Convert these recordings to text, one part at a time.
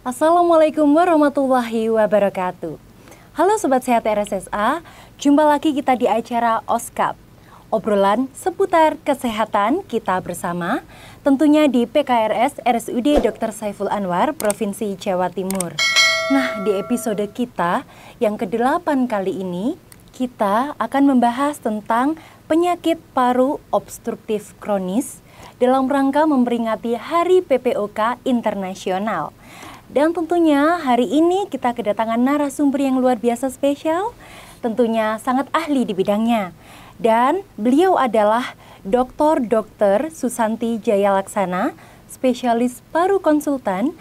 Assalamualaikum warahmatullahi wabarakatuh. Halo Sobat Sehat RSSA, jumpa lagi kita di acara OSKAP. Obrolan seputar kesehatan kita bersama, tentunya di PKRS RSUD Dr. Saiful Anwar, Provinsi Jawa Timur. Nah, di episode kita yang ke-8 kali ini, kita akan membahas tentang penyakit paru obstruktif kronis dalam rangka memperingati Hari PPOK Internasional. Dan tentunya hari ini kita kedatangan narasumber yang luar biasa spesial, tentunya sangat ahli di bidangnya. Dan beliau adalah Dr. Susanti Jaya Laksana, spesialis paru konsultan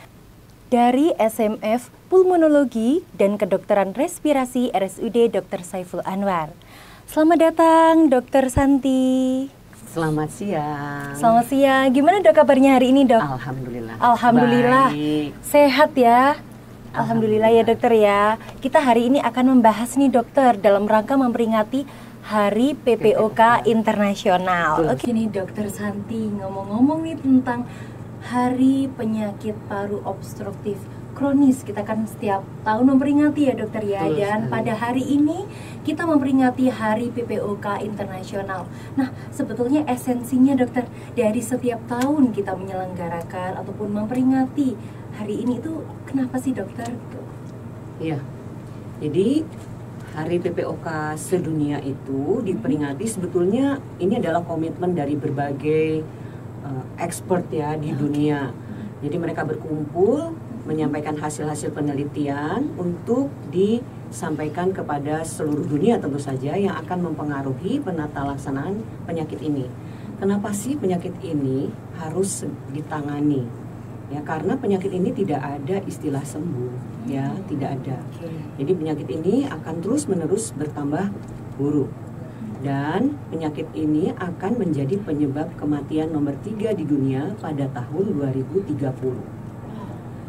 dari SMF Pulmonologi dan Kedokteran Respirasi RSUD Dr. Saiful Anwar. Selamat datang Dr. Santi. Selamat siang. Selamat siang. Gimana dok kabarnya hari ini dok? Alhamdulillah. Alhamdulillah. Baik. Sehat ya. Alhamdulillah ya dokter ya. Kita hari ini akan membahas nih dokter dalam rangka memperingati Hari PPOK Internasional. Oke nih dokter Santi, ngomong-ngomong nih tentang Hari Penyakit Paru Obstruktif Kronis. Kita kan setiap tahun memperingati ya dokter ya. Dan pada hari ini kita memperingati Hari PPOK Internasional. Nah, sebetulnya esensinya dokter, dari setiap tahun kita menyelenggarakan ataupun memperingati hari ini itu kenapa sih dokter? Iya. Jadi Hari PPOK sedunia itu diperingati, sebetulnya ini adalah komitmen dari berbagai expert ya di dunia. Jadi mereka berkumpul menyampaikan hasil-hasil penelitian untuk disampaikan kepada seluruh dunia tentu saja yang akan mempengaruhi penata laksanaan penyakit ini. Kenapa sih penyakit ini harus ditangani? Ya, karena penyakit ini tidak ada istilah sembuh, ya, tidak ada. Jadi penyakit ini akan terus-menerus bertambah buruk. Dan penyakit ini akan menjadi penyebab kematian nomor 3 di dunia pada tahun 2030.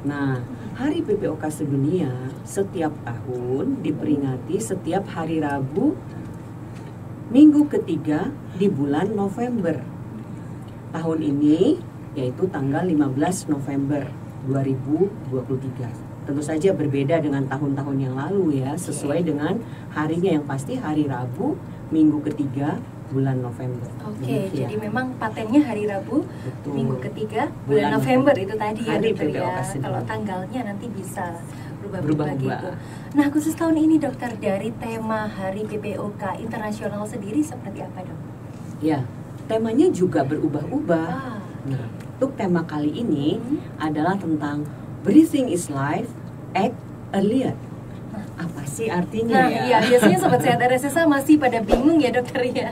Nah, Hari PPOK sedunia setiap tahun diperingati setiap hari Rabu minggu ketiga di bulan November. Tahun ini yaitu tanggal 15 November 2023. Tentu saja berbeda dengan tahun-tahun yang lalu ya, sesuai dengan harinya yang pasti hari Rabu minggu ketiga bulan November. Oke, jadi memang patennya hari Rabu, betul, minggu ketiga bulan November itu tadi ya dokter ya. Kalau tanggalnya nanti bisa berubah-ubah gitu. Nah, khusus tahun ini dokter, dari tema Hari PPOK Internasional sendiri seperti apa dok? Ya, temanya juga berubah-ubah. Nah, untuk tema kali ini adalah tentang Breathing is Life, Act Earlier. Apa sih artinya? Nah, iya, biasanya Sobat Sehat RSSA masih pada bingung ya dokter ya.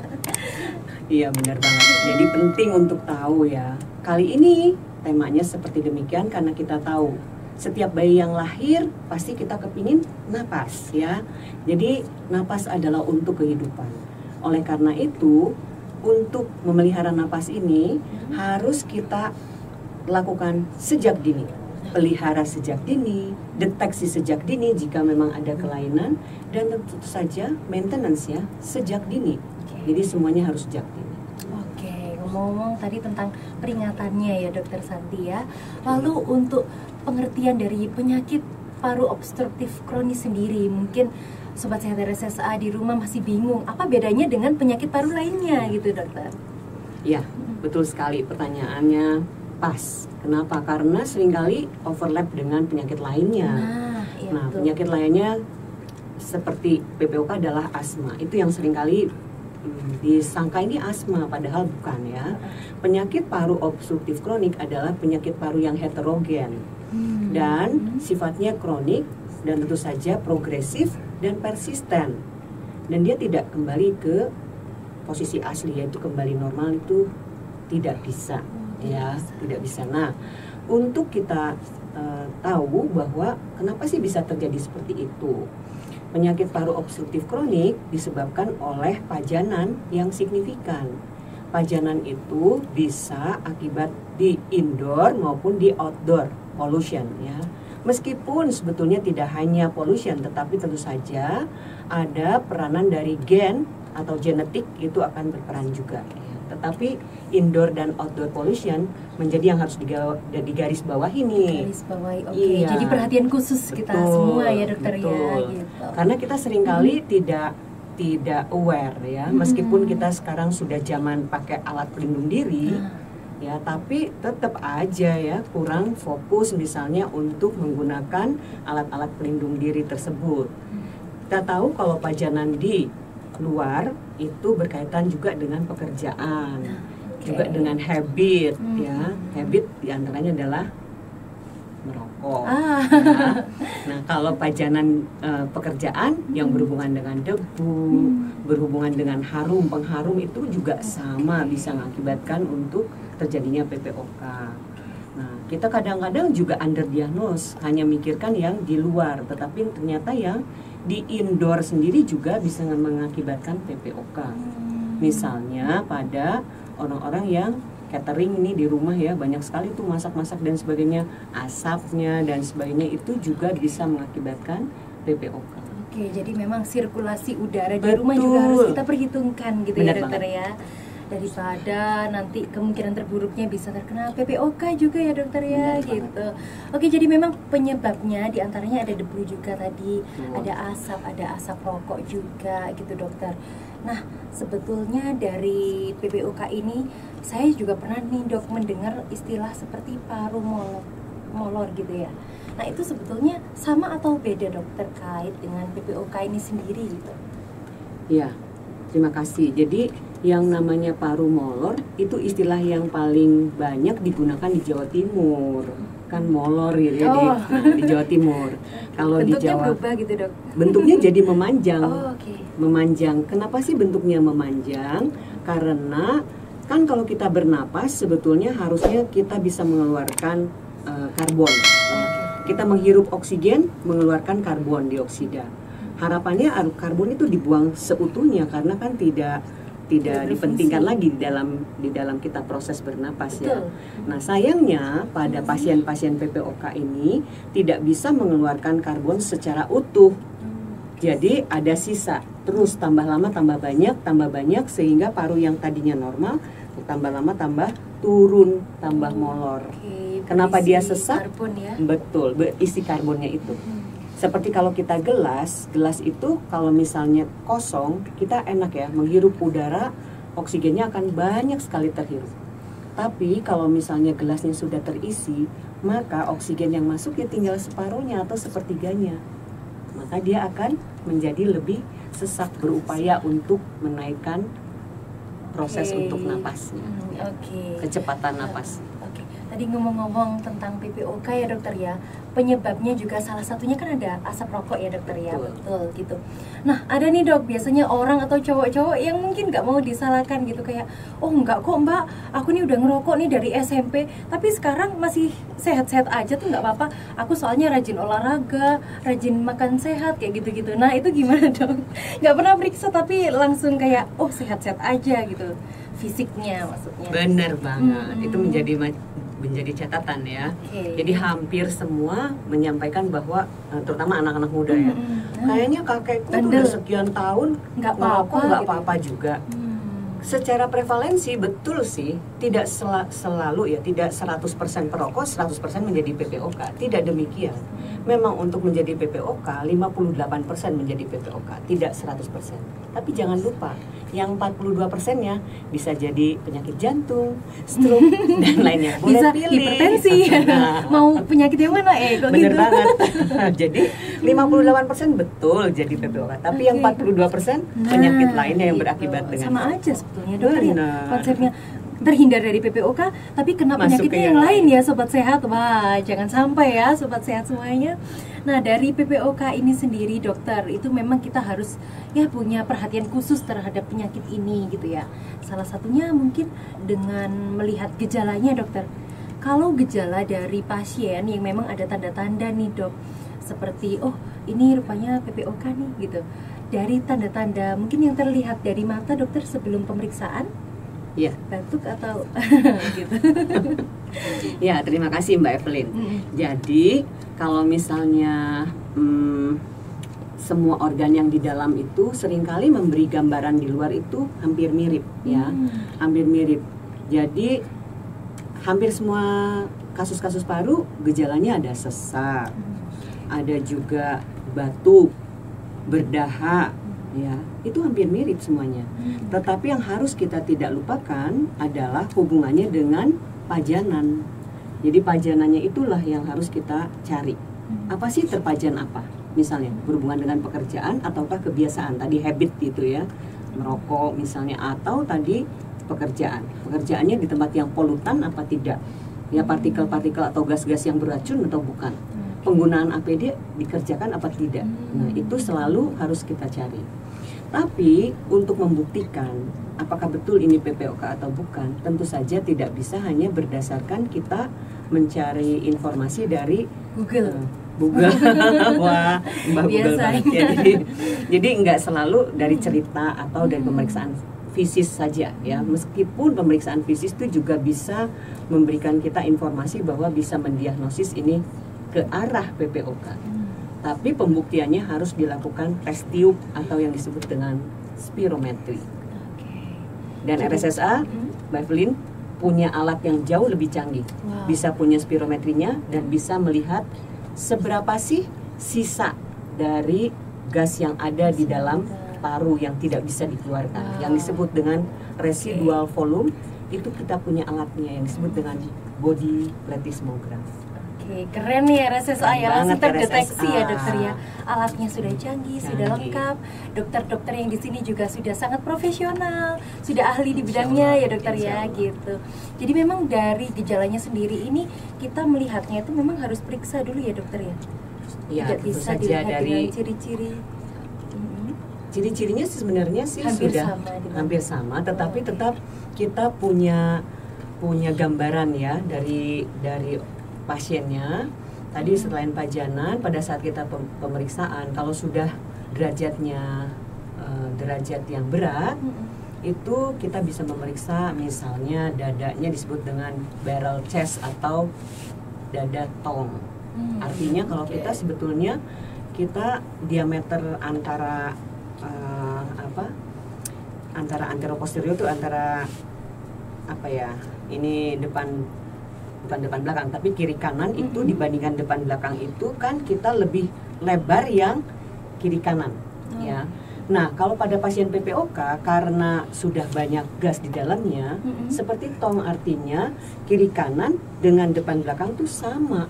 Iya benar banget. Jadi penting untuk tahu ya. Kali ini temanya seperti demikian karena kita tahu setiap bayi yang lahir pasti kita kepingin napas ya. Jadi napas adalah untuk kehidupan. Oleh karena itu untuk memelihara napas ini harus kita lakukan sejak dini. Pelihara sejak dini, deteksi sejak dini jika memang ada kelainan, dan tentu saja maintenance ya sejak dini. Jadi semuanya harus sejak dini. Oke, ngomong-ngomong tadi tentang peringatannya ya dokter Santi ya. Lalu untuk pengertian dari penyakit paru obstruktif kronis sendiri, mungkin Sobat Sehat RSSA di rumah masih bingung apa bedanya dengan penyakit paru lainnya gitu dokter. Ya, betul sekali pertanyaannya pas. Kenapa? Karena seringkali overlap dengan penyakit lainnya. Nah, penyakit lainnya seperti PPOK adalah asma. Itu yang seringkali disangka ini asma, padahal bukan ya. Penyakit paru obstruktif kronik adalah penyakit paru yang heterogen dan sifatnya kronik dan tentu saja progresif dan persisten. Dan dia tidak kembali ke posisi asli, yaitu kembali normal itu tidak bisa. Ya, tidak bisa. Nah, untuk kita tahu bahwa kenapa sih bisa terjadi seperti itu. Penyakit paru obstruktif kronik disebabkan oleh pajanan yang signifikan. Pajanan itu bisa akibat di indoor maupun di outdoor pollution ya. Meskipun sebetulnya tidak hanya pollution, tetapi tentu saja ada peranan dari gen atau genetik itu akan berperan juga. tapi indoor dan outdoor pollution menjadi yang harus digaris bawahi nih. Garis bawahi, oke. Iya. Jadi perhatian khusus kita semua ya dokter ya. Gitu. Karena kita seringkali tidak aware ya, meskipun kita sekarang sudah zaman pakai alat pelindung diri, ya, tapi tetap aja ya kurang fokus misalnya untuk menggunakan alat-alat pelindung diri tersebut. Kita tahu kalau pajanan di luar itu berkaitan juga dengan pekerjaan, juga dengan habit ya. Habit diantaranya adalah merokok. Ya. Nah, kalau pajanan pekerjaan yang berhubungan dengan debu, berhubungan dengan pengharum itu juga sama bisa mengakibatkan untuk terjadinya PPOK. Nah, kita kadang-kadang juga underdiagnose, hanya mikirkan yang di luar, tetapi ternyata yang di indoor sendiri juga bisa mengakibatkan PPOK. Misalnya pada orang-orang yang catering ini di rumah ya, banyak sekali tuh masak-masak dan sebagainya, asapnya dan sebagainya itu juga bisa mengakibatkan PPOK. Oke, jadi memang sirkulasi udara di rumah juga harus kita perhitungkan gitu. Benar ya dokter banget. Ya. Daripada nanti kemungkinan terburuknya bisa terkena PPOK juga ya dokter ya. Benar gitu. Banget. Oke, jadi memang penyebabnya diantaranya ada debu juga tadi, ada asap rokok juga gitu dokter. Nah, sebetulnya dari PPOK ini saya juga pernah nih dok mendengar istilah seperti paru molor gitu ya. Nah, itu sebetulnya sama atau beda dok terkait dengan PPOK ini sendiri gitu? Ya, terima kasih. Jadi yang namanya paru molor itu istilah yang paling banyak digunakan di Jawa Timur. Kan molor gitu ya di Jawa Timur. Kalau di Jawa berubah gitu dok. Bentuknya jadi memanjang. Okay. Memanjang. Kenapa sih bentuknya memanjang? Karena kan kalau kita bernapas sebetulnya harusnya kita bisa mengeluarkan karbon. Kita menghirup oksigen, mengeluarkan karbon dioksida. Harapannya karbon itu dibuang seutuhnya karena kan tidak dipentingkan lagi di dalam kita proses bernapas. Betul. Ya. Nah, sayangnya pada pasien-pasien PPOK ini tidak bisa mengeluarkan karbon secara utuh. Jadi ada sisa, terus tambah lama tambah banyak sehingga paru yang tadinya normal tambah lama tambah turun, tambah molor. Kenapa dia sesak? Karbon ya? Betul, berisi karbonnya itu. Seperti kalau kita gelas itu kalau misalnya kosong, kita enak ya menghirup udara, oksigennya akan banyak sekali terhirup. Tapi kalau misalnya gelasnya sudah terisi, maka oksigen yang masuk ya tinggal separuhnya atau sepertiganya. Maka dia akan menjadi lebih sesak, berupaya untuk menaikkan proses untuk napasnya. Kecepatan napas. Tadi ngomong-ngomong tentang PPOK ya dokter ya, penyebabnya juga salah satunya kan ada asap rokok ya dokter ya. Betul gitu. Nah ada nih dok, biasanya orang atau cowok-cowok yang mungkin nggak mau disalahkan gitu, kayak oh enggak kok mbak, aku nih udah ngerokok nih dari SMP tapi sekarang masih sehat-sehat aja tuh, nggak apa-apa, aku soalnya rajin olahraga, rajin makan sehat kayak gitu-gitu. Nah itu gimana dok? Nggak pernah periksa tapi langsung kayak oh sehat-sehat aja gitu fisiknya maksudnya. Bener banget. Itu menjadi catatan ya. Jadi hampir semua menyampaikan bahwa terutama anak-anak muda ya, kayaknya kakekku udah sekian tahun nggak apa-apa juga. Secara prevalensi betul sih, tidak selalu ya, tidak 100% perokok 100% menjadi PPOK, tidak demikian. Memang untuk menjadi PPOK 58% menjadi PPOK, tidak 100%. Tapi jangan lupa, yang 42%-nya bisa jadi penyakit jantung, stroke dan lainnya. Boleh bisa pilih. Hipertensi. Mau penyakit yang mana kok bener gitu. Banget. Jadi 58% betul jadi PPOK, tapi yang 42% penyakit lainnya yang berakibat dengan sama aja sebetulnya dokter ya konsepnya. Terhindar dari PPOK tapi kena penyakitnya yang lain ya sobat sehat. Wah, jangan sampai ya sobat sehat semuanya. Nah, dari PPOK ini sendiri dokter, itu memang kita harus ya punya perhatian khusus terhadap penyakit ini gitu ya. Salah satunya mungkin dengan melihat gejalanya dokter. Kalau gejala dari pasien yang memang ada tanda-tanda nih dok, seperti oh ini rupanya PPOK nih gitu. Dari tanda-tanda mungkin yang terlihat dari mata dokter sebelum pemeriksaan, ya, batuk atau gitu. Ya, terima kasih Mbak Evelyn. Jadi kalau misalnya semua organ yang di dalam itu seringkali memberi gambaran di luar itu hampir mirip ya, hampir mirip. Jadi hampir semua kasus-kasus paru gejalanya ada sesak, ada juga batuk, berdahak, ya itu hampir mirip semuanya. Tetapi yang harus kita tidak lupakan adalah hubungannya dengan pajanan. Jadi pajanannya itulah yang harus kita cari. Apa sih terpajan apa? Misalnya berhubungan dengan pekerjaan ataukah kebiasaan tadi, habit gitu ya, merokok misalnya, atau tadi pekerjaannya di tempat yang polutan apa tidak, ya partikel-partikel atau gas-gas yang beracun atau bukan, penggunaan APD dikerjakan apa tidak. Nah itu selalu harus kita cari. Tapi untuk membuktikan apakah betul ini PPOK atau bukan, tentu saja tidak bisa hanya berdasarkan kita mencari informasi dari Google. Wah, Mbak Google banget ya. Jadi nggak selalu dari cerita atau dari pemeriksaan fisik saja ya. Meskipun pemeriksaan fisik itu juga bisa memberikan kita informasi bahwa bisa mendiagnosis ini ke arah PPOK. Tapi pembuktiannya harus dilakukan tes tiup atau yang disebut dengan spirometri. Dan RSSA, Mbak Evelyn, punya alat yang jauh lebih canggih. Bisa punya spirometrinya dan bisa melihat seberapa sih sisa dari gas yang ada di dalam paru yang tidak bisa dikeluarkan. Yang disebut dengan residual volume, itu kita punya alatnya yang disebut dengan body plethysmograph. Keren ya RSSA ya, langsung terdeteksi ya dokter ya. Alatnya sudah canggih, sudah lengkap. Dokter-dokter yang di sini juga sudah sangat profesional, sudah ahli di bidangnya ya dokter ya gitu. Jadi memang dari gejalanya sendiri ini kita melihatnya itu memang harus periksa dulu ya dokter ya. Ya, tidak bisa dilihat dari ciri-ciri. Ciri-cirinya sebenarnya sih hampir sama, tetapi tetap kita punya gambaran ya dari pasiennya. Tadi selain pajanan, pada saat kita pemeriksaan, kalau sudah derajatnya derajat yang berat, itu kita bisa memeriksa misalnya dadanya disebut dengan barrel chest atau dada tong. Artinya kalau kita sebetulnya kita diameter antara antara anteroposterior itu antara ini bukan depan belakang, tapi kiri kanan itu dibandingkan depan belakang itu kan kita lebih lebar yang kiri kanan ya. Nah kalau pada pasien PPOK karena sudah banyak gas di dalamnya seperti tong, artinya kiri kanan dengan depan belakang itu sama.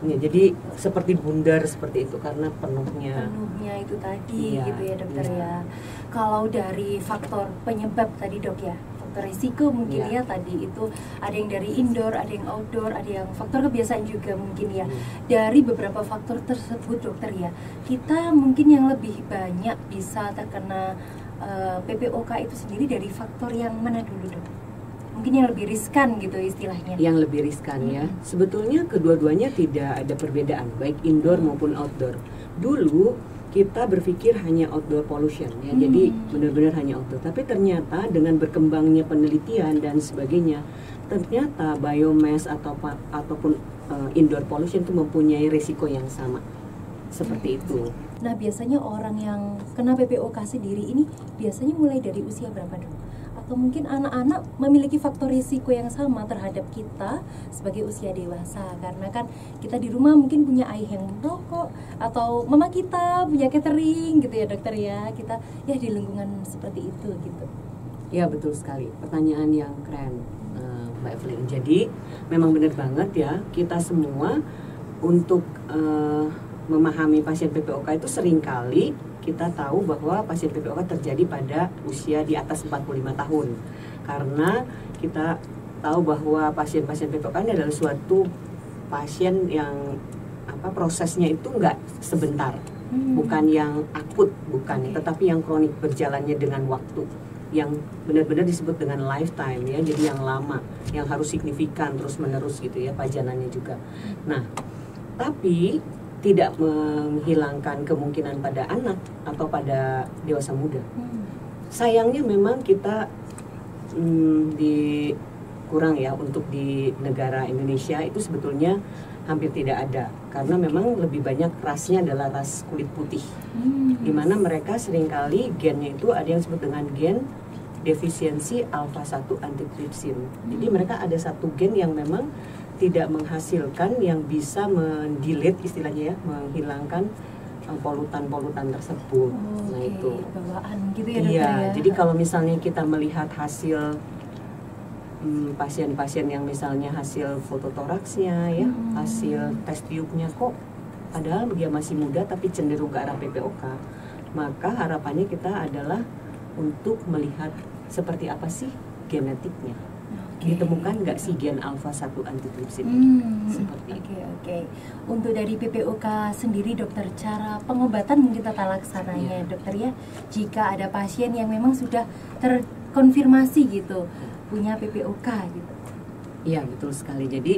Ya, jadi seperti bundar seperti itu karena penuhnya itu tadi gitu ya dokter ya. Kalau dari faktor penyebab tadi dok ya, risiko mungkin ya tadi itu ada yang dari indoor, ada yang outdoor, ada yang faktor kebiasaan juga mungkin ya. Dari beberapa faktor tersebut dokter ya, kita mungkin yang lebih banyak bisa terkena PPOK itu sendiri dari faktor yang mana dulu dok? Mungkin yang lebih riskan gitu istilahnya. Yang lebih riskan ya. Sebetulnya kedua-duanya tidak ada perbedaan, baik indoor maupun outdoor. Dulu kita berpikir hanya outdoor pollution ya, jadi benar-benar hanya outdoor. Tapi ternyata dengan berkembangnya penelitian dan sebagainya, ternyata biomass ataupun indoor pollution itu mempunyai risiko yang sama. Seperti itu. Nah biasanya orang yang kena PPOK sendiri ini biasanya mulai dari usia berapa dok? Atau mungkin anak-anak memiliki faktor risiko yang sama terhadap kita sebagai usia dewasa, karena kan kita di rumah mungkin punya ayah yang merokok atau mama kita punya catering gitu ya dokter ya, kita ya di lingkungan seperti itu gitu. Ya betul sekali, pertanyaan yang keren Mbak Evelyn. Jadi memang benar banget ya, kita semua untuk memahami pasien PPOK itu seringkali kita tahu bahwa pasien PPOK terjadi pada usia di atas 45 tahun. Karena kita tahu bahwa pasien-pasien PPOK ini adalah suatu pasien yang prosesnya itu enggak sebentar. Bukan yang akut, bukan, tetapi yang kronik, berjalannya dengan waktu. Yang benar-benar disebut dengan lifetime ya, jadi yang lama, yang harus signifikan terus-menerus gitu ya, pajanannya juga. Nah, tapi tidak menghilangkan kemungkinan pada anak atau pada dewasa muda. Sayangnya memang kita di kurang ya untuk di negara Indonesia itu sebetulnya hampir tidak ada, karena memang lebih banyak rasnya adalah ras kulit putih, dimana mereka seringkali gennya itu ada yang disebut dengan gen defisiensi alpha-1 antitrypsin. Jadi mereka ada satu gen yang memang tidak menghasilkan yang bisa mendelete istilahnya ya, menghilangkan polutan-polutan tersebut. Nah itu bawaan gitu ya dokter iya, ya. jadi kalau misalnya kita melihat hasil pasien-pasien yang misalnya hasil fototoraksnya ya, hasil tes tubnya kok padahal dia masih muda tapi cenderung ke arah PPOK, maka harapannya kita adalah untuk melihat seperti apa sih genetiknya. Ditemukan nggak sih gen alpha-1 antitrypsin seperti itu. Oke. Untuk dari PPOK sendiri dokter, cara pengobatan mungkin tata laksananya dokter ya, jika ada pasien yang memang sudah terkonfirmasi gitu punya PPOK gitu. Iya betul sekali. Jadi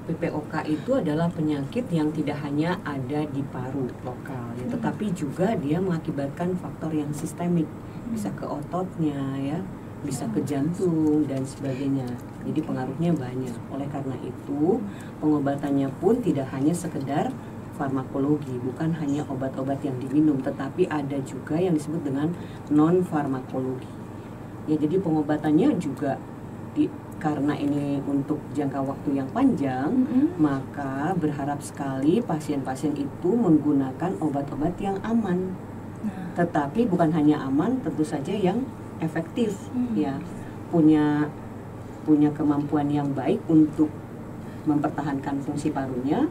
PPOK itu adalah penyakit yang tidak hanya ada di paru lokal, ya, tetapi juga dia mengakibatkan faktor yang sistemik, bisa ke ototnya ya, bisa ke jantung dan sebagainya. Jadi pengaruhnya banyak. Oleh karena itu pengobatannya pun tidak hanya sekedar farmakologi, bukan hanya obat-obat yang diminum, tetapi ada juga yang disebut dengan non farmakologi. Ya jadi pengobatannya juga karena ini untuk jangka waktu yang panjang, maka berharap sekali pasien-pasien itu menggunakan obat-obat yang aman. Tetapi bukan hanya aman, tentu saja yang efektif, ya punya kemampuan yang baik untuk mempertahankan fungsi parunya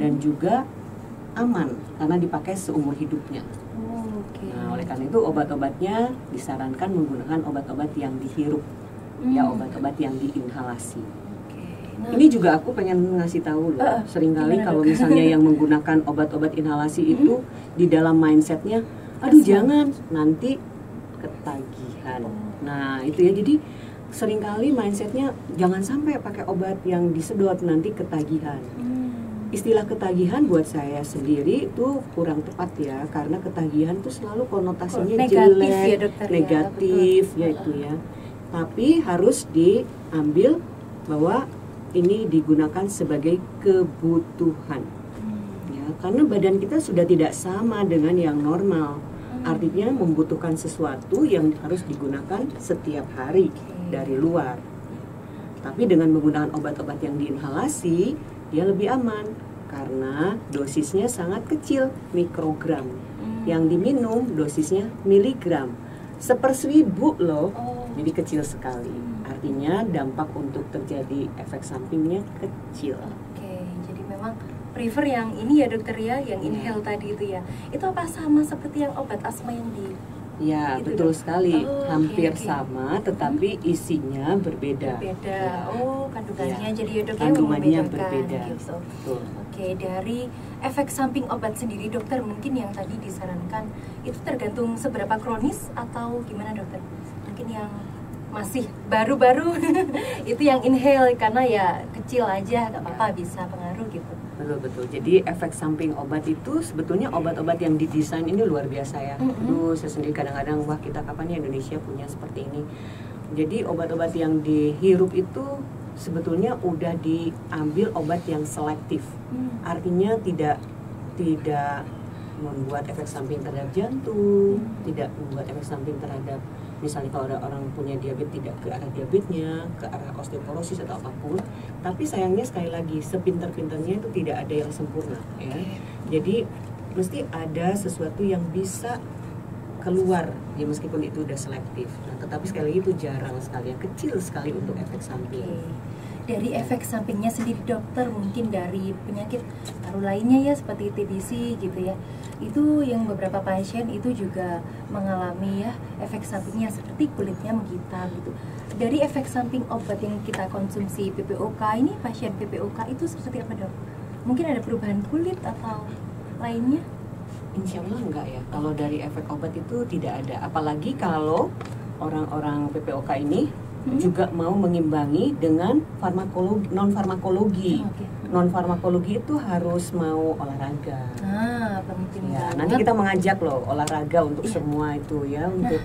dan juga aman karena dipakai seumur hidupnya. Nah, oleh karena itu obat-obatnya disarankan menggunakan obat-obat yang dihirup, ya obat-obat yang diinhalasi. Ini juga aku pengen ngasih tahu loh, seringkali kalau misalnya yang menggunakan obat-obat inhalasi itu di dalam mindsetnya, aduh jangan nanti ketagihan. Nah itu ya, jadi seringkali mindsetnya jangan sampai pakai obat yang disedot nanti ketagihan. Istilah ketagihan buat saya sendiri itu kurang tepat ya, karena ketagihan itu selalu konotasinya negatif jelek, ya, dokter, negatif ya itu ya. Tapi harus diambil bahwa ini digunakan sebagai kebutuhan, ya karena badan kita sudah tidak sama dengan yang normal. Artinya membutuhkan sesuatu yang harus digunakan setiap hari dari luar. Tapi dengan menggunakan obat-obat yang diinhalasi, dia lebih aman karena dosisnya sangat kecil, mikrogram. Yang diminum dosisnya miligram, 1/1000 loh, jadi kecil sekali. Artinya dampak untuk terjadi efek sampingnya kecil. Jadi memang prefer yang ini ya dokter ya, yang inhale tadi itu ya. Itu apa sama seperti yang obat asma yang di Ya itu betul dok? sekali, hampir Oke. sama, tetapi isinya berbeda. Beda. Kandungannya jadi ya dok ya Kandungannya membedakan berbeda. gitu. Betul. Oke, dari efek samping obat sendiri dokter, mungkin yang tadi disarankan itu tergantung seberapa kronis atau gimana dokter? Mungkin yang masih baru-baru itu yang inhale karena ya kecil aja, nggak apa-apa, bisa pengaruh gitu. Betul. Jadi efek samping obat itu sebetulnya obat-obat yang didesain ini luar biasa ya. Aduh, saya sendiri kadang-kadang wah kita kapan ya Indonesia punya seperti ini. Jadi obat-obat yang dihirup itu sebetulnya udah diambil obat yang selektif. Artinya tidak membuat efek samping terhadap jantung, tidak membuat efek samping terhadap misalnya kalau ada orang punya diabetes tidak ke arah diabetesnya, ke arah osteoporosis atau apapun. Tapi sayangnya sekali lagi sepinter-pinternya itu tidak ada yang sempurna ya. Jadi mesti ada sesuatu yang bisa keluar ya meskipun itu udah selektif. Nah, tetapi sekali lagi itu jarang sekali, yang kecil sekali untuk efek samping. Dari efek sampingnya sendiri dokter, mungkin dari penyakit paru lainnya ya seperti TBC gitu ya, itu yang beberapa pasien itu juga mengalami ya efek sampingnya seperti kulitnya menghitam gitu. Dari efek samping obat yang kita konsumsi PPOK ini, pasien PPOK itu seperti apa dok? Mungkin ada perubahan kulit atau lainnya? Insya Allah enggak ya, kalau dari efek obat itu tidak ada. Apalagi kalau orang-orang PPOK ini juga mau mengimbangi dengan farmakologi, non farmakologi. Non farmakologi itu harus mau olahraga. Penting Ya, banget. nanti kita mengajak loh olahraga untuk semua itu ya, untuk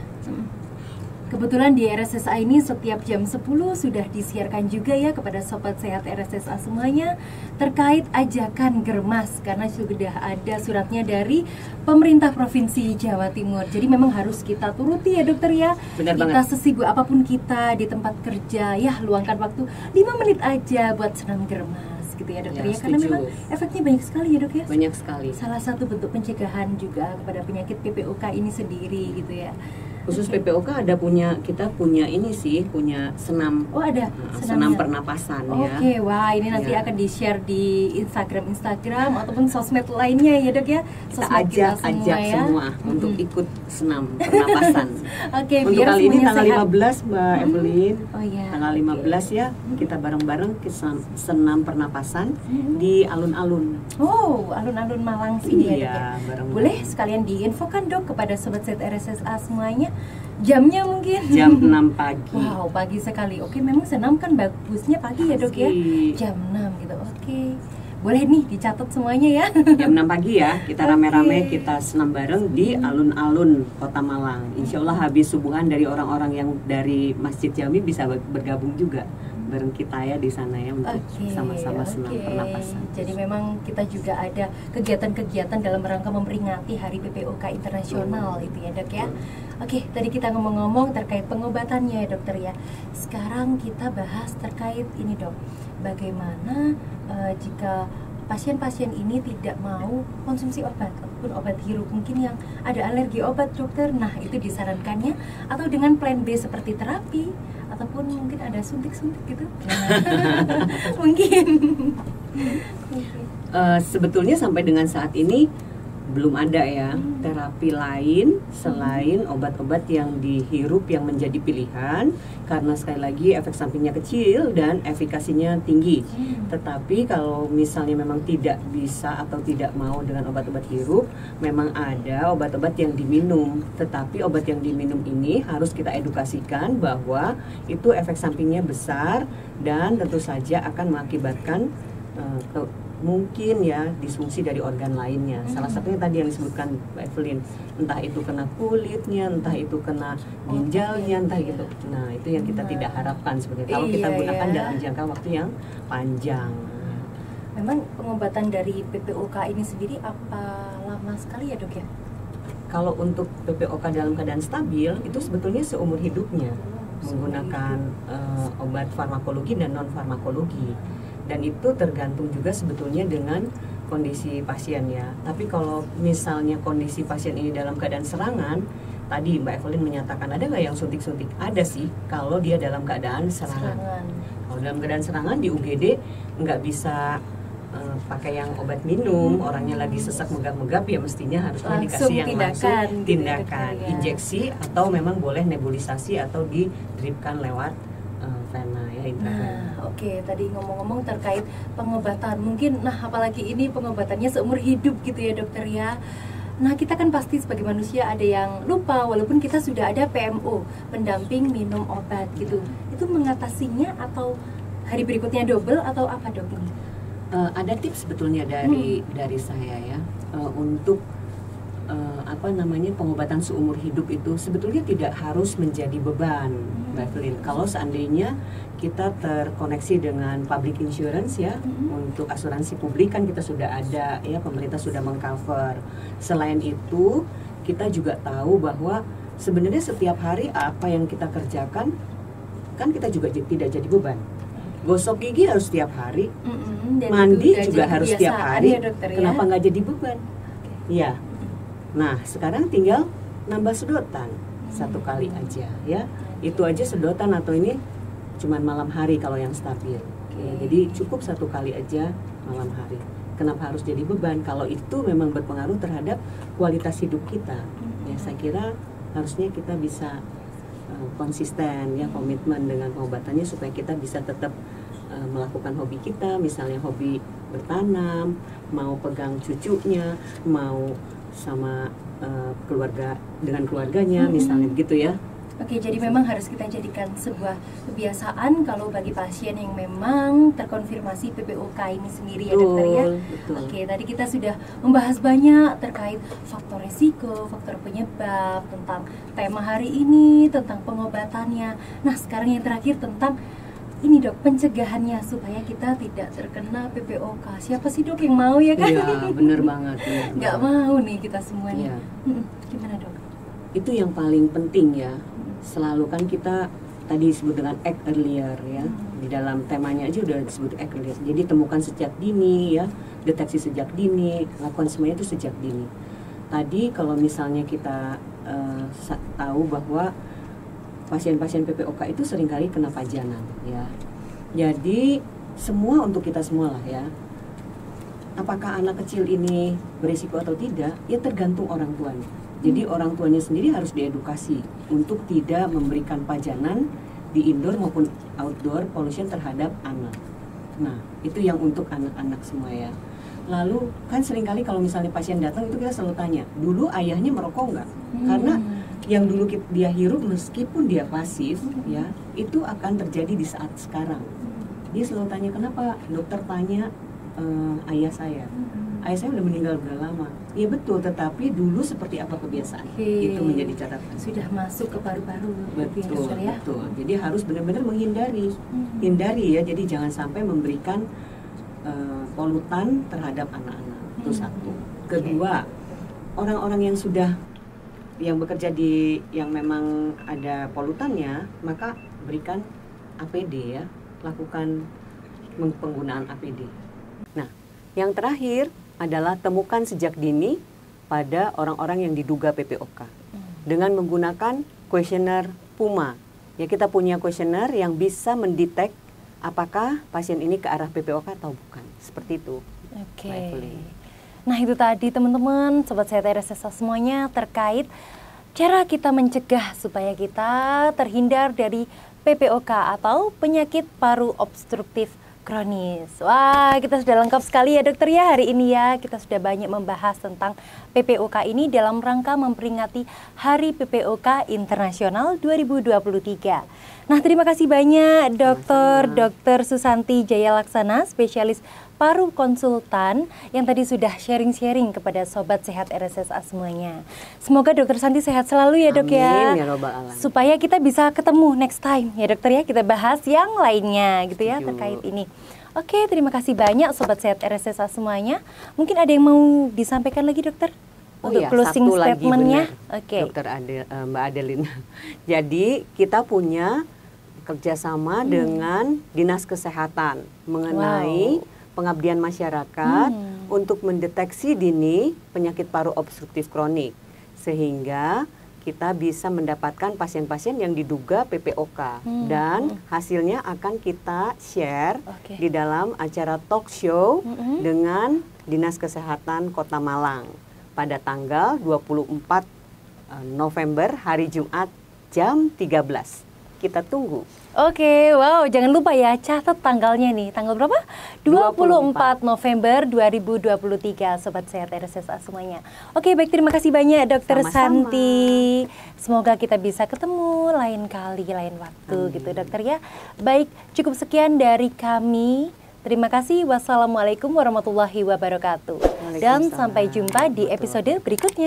Kebetulan di RSSA ini setiap jam 10 sudah disiarkan juga ya kepada Sobat Sehat RSSA semuanya terkait ajakan germas, karena sudah ada suratnya dari pemerintah Provinsi Jawa Timur. Jadi memang harus kita turuti ya dokter ya. Benar kita banget. Sesibuk apapun kita di tempat kerja ya luangkan waktu 5 menit aja buat senam germas gitu ya dokter Ya, ya, karena setuju. memang efeknya banyak sekali ya dok ya. Banyak sekali. Salah satu bentuk pencegahan juga kepada penyakit PPOK ini sendiri gitu ya. Khusus Oke. PPOK kita punya ini sih, punya senam. Oh ada Senam senamnya? pernapasan ya. Oke, wah ini nanti Ya. akan di-share di Instagram ataupun sosmed lainnya ya dok ya. Kita Sosmed ajak ya. semua untuk ikut senam pernapasan. Oke, Untuk biar kali ini semuanya tanggal sehat. 15 Mbak Evelyn. Oh iya. Tanggal 15 ya, kita bareng-bareng senam pernapasan di alun-alun. Oh, alun-alun Malang sini ya dok ya. Iya, bareng-bareng. Boleh sekalian diinfokan dok kepada Sobat Sehat RSSA semuanya. Jamnya mungkin? Jam 6 pagi. Wow, pagi sekali. Oke, memang senam kan bagusnya pagi ya dok ya. Pagi. Jam 6 gitu. Oke. Boleh nih dicatat semuanya ya. Jam 6 pagi ya, kita Oke. rame-rame kita senam bareng di alun-alun Kota Malang. Insya Allah habis subuhan dari orang-orang yang dari Masjid Jami bisa bergabung juga bareng kita ya di sana ya untuk sama-sama senam pernapasan. Jadi memang kita juga ada kegiatan-kegiatan dalam rangka memperingati Hari PPOK Internasional itu ya dok ya. Oke, tadi kita ngomong-ngomong terkait pengobatannya ya dokter ya. Sekarang kita bahas terkait ini dok, bagaimana jika pasien-pasien ini tidak mau konsumsi obat ataupun obat hirup, mungkin yang ada alergi obat dokter. Nah itu disarankannya atau dengan plan B seperti terapi ataupun mungkin ada suntik-suntik gitu. Mungkin. Sebetulnya sampai dengan saat ini belum ada ya terapi lain selain obat-obat yang dihirup yang menjadi pilihan, karena sekali lagi efek sampingnya kecil dan efikasinya tinggi. Tetapi kalau misalnya memang tidak bisa atau tidak mau dengan obat-obat hirup, memang ada obat-obat yang diminum. Tetapi obat yang diminum ini harus kita edukasikan bahwa itu efek sampingnya besar dan tentu saja akan mengakibatkan mungkin ya disfungsi dari organ lainnya. Salah satunya tadi yang disebutkan Mbak Evelyn, entah itu kena kulitnya, entah itu kena ginjalnya, entah gitu. Nah itu yang kita tidak harapkan sebenarnya kalau kita gunakan dalam jangka waktu yang panjang. Memang pengobatan dari PPOK ini sendiri apa lama sekali ya dok ya? Kalau untuk PPOK dalam keadaan stabil itu sebetulnya seumur hidupnya menggunakan obat farmakologi dan non farmakologi. Dan itu tergantung juga sebetulnya dengan kondisi pasien ya. Tapi kalau misalnya kondisi pasien ini dalam keadaan serangan, tadi Mbak Evelyn menyatakan ada nggak yang suntik-suntik? Ada sih, kalau dia dalam keadaan serangan. Kalau dalam keadaan serangan di UGD nggak bisa pakai yang obat minum, orangnya lagi sesak megap-megap ya mestinya harusnya dikasih yang langsung tindakan injeksi atau memang boleh nebulisasi atau didripkan lewat vena ya, intravena. Oke, tadi ngomong-ngomong terkait pengobatan, mungkin apalagi ini pengobatannya seumur hidup gitu ya dokter ya. Nah kita kan pasti sebagai manusia ada yang lupa walaupun kita sudah ada PMO, pendamping minum obat gitu. Itu mengatasinya atau hari berikutnya double atau apa dok ini? Ada tips sebetulnya dari saya ya untuk pengobatan seumur hidup itu sebetulnya tidak harus menjadi beban, Mbak Evelyn. Kalau seandainya kita terkoneksi dengan public insurance ya, untuk asuransi publik kan kita sudah ada ya, pemerintah sudah mengcover. Selain itu kita juga tahu bahwa sebenarnya setiap hari apa yang kita kerjakan kan kita juga tidak jadi beban. Gosok gigi harus setiap hari, mandi juga harus setiap hari. Ya, dokter, kenapa nggak jadi beban? Ya. Nah, sekarang tinggal nambah sedotan satu kali aja ya. Itu aja sedotan atau ini cuman malam hari kalau yang stabil. Jadi cukup satu kali aja malam hari. Kenapa harus jadi beban? Kalau itu memang berpengaruh terhadap kualitas hidup kita. Ya, saya kira harusnya kita bisa konsisten ya, komitmen dengan pengobatannya supaya kita bisa tetap melakukan hobi kita, misalnya hobi bertanam, mau pegang cucunya, mau sama keluarga dengan keluarganya misalnya begitu ya. Oke, jadi memang harus kita jadikan sebuah kebiasaan kalau bagi pasien yang memang terkonfirmasi PPOK ini sendiri ya dokter ya. Betul. Oke, tadi kita sudah membahas banyak terkait faktor resiko, faktor penyebab, tentang tema hari ini, tentang pengobatannya. Nah, sekarang yang terakhir tentang ini dok, pencegahannya supaya kita tidak terkena PPOK. Siapa sih dok yang mau ya kan? Iya, bener banget. Nggak mau nih kita semuanya. Iya. Gimana dok? Itu yang paling penting ya. Selalu kan kita tadi disebut dengan act earlier ya. Di dalam temanya aja udah disebut act earlier. Jadi temukan sejak dini ya, deteksi sejak dini, lakukan semuanya itu sejak dini. Tadi kalau misalnya kita tahu bahwa pasien-pasien PPOK itu seringkali kena pajanan ya. Jadi semua untuk kita semua lah ya. Apakah anak kecil ini berisiko atau tidak? Ya tergantung orang tuanya. Jadi orang tuanya sendiri harus diedukasi untuk tidak memberikan pajanan di indoor maupun outdoor pollution terhadap anak. Nah, itu yang untuk anak-anak semua ya. Lalu kan seringkali kalau misalnya pasien datang itu kita selalu tanya, dulu ayahnya merokok nggak? Karena yang dulu dia hirup meskipun dia pasif ya, itu akan terjadi di saat sekarang. Dia selalu tanya, kenapa dokter tanya ayah saya? Ayah saya udah meninggal udah lama. Iya betul, tetapi dulu seperti apa kebiasaan? Itu menjadi catatan. Sudah masuk ke paru-paru. Betul, ya? betul. Jadi harus benar-benar menghindari. Hindari ya, jadi jangan sampai memberikan polutan terhadap anak-anak. Itu satu. Kedua, orang-orang yang bekerja di yang memang ada polutannya, maka berikan APD ya, lakukan penggunaan APD. Nah, yang terakhir adalah temukan sejak dini pada orang-orang yang diduga PPOK dengan menggunakan kuesioner PUMA. Ya, kita punya kuesioner yang bisa mendetek apakah pasien ini ke arah PPOK atau bukan. Seperti itu. Oke. Nah, itu tadi teman-teman, sobat sehat RSSA semuanya terkait cara kita mencegah supaya kita terhindar dari PPOK atau penyakit paru obstruktif kronis. Wah, kita sudah lengkap sekali ya dokter ya hari ini ya. Kita sudah banyak membahas tentang PPOK ini dalam rangka memperingati Hari PPOK Internasional 2023. Nah, terima kasih banyak Dr. Susanti Jaya Laksana, spesialis paru konsultan yang tadi sudah sharing-sharing kepada sobat sehat RSSA semuanya. Semoga Dokter Santi sehat selalu ya dok. Amin, ya robbal alamin. Supaya kita bisa ketemu next time ya dokter ya, kita bahas yang lainnya gitu ya terkait ini. Oke, terima kasih banyak sobat sehat RSSA semuanya. Mungkin ada yang mau disampaikan lagi dokter? Untuk closing statement-nya. Oke. Mbak Adeline. Jadi kita punya kerjasama dengan Dinas Kesehatan mengenai pengabdian masyarakat untuk mendeteksi dini penyakit paru obstruktif kronik, sehingga kita bisa mendapatkan pasien-pasien yang diduga PPOK dan hasilnya akan kita share di dalam acara talk show dengan Dinas Kesehatan Kota Malang pada tanggal 24 November hari Jumat jam 13. Kita tunggu. Oke, wow, jangan lupa ya, catat tanggalnya nih. Tanggal berapa? 24 November 2023, Sobat Sehat RSSA semuanya. Oke, baik, terima kasih banyak Dokter Santi. Semoga kita bisa ketemu lain kali, lain waktu gitu dokter ya. Baik, cukup sekian dari kami. Terima kasih. Wassalamualaikum warahmatullahi wabarakatuh. Dan sampai jumpa di episode berikutnya.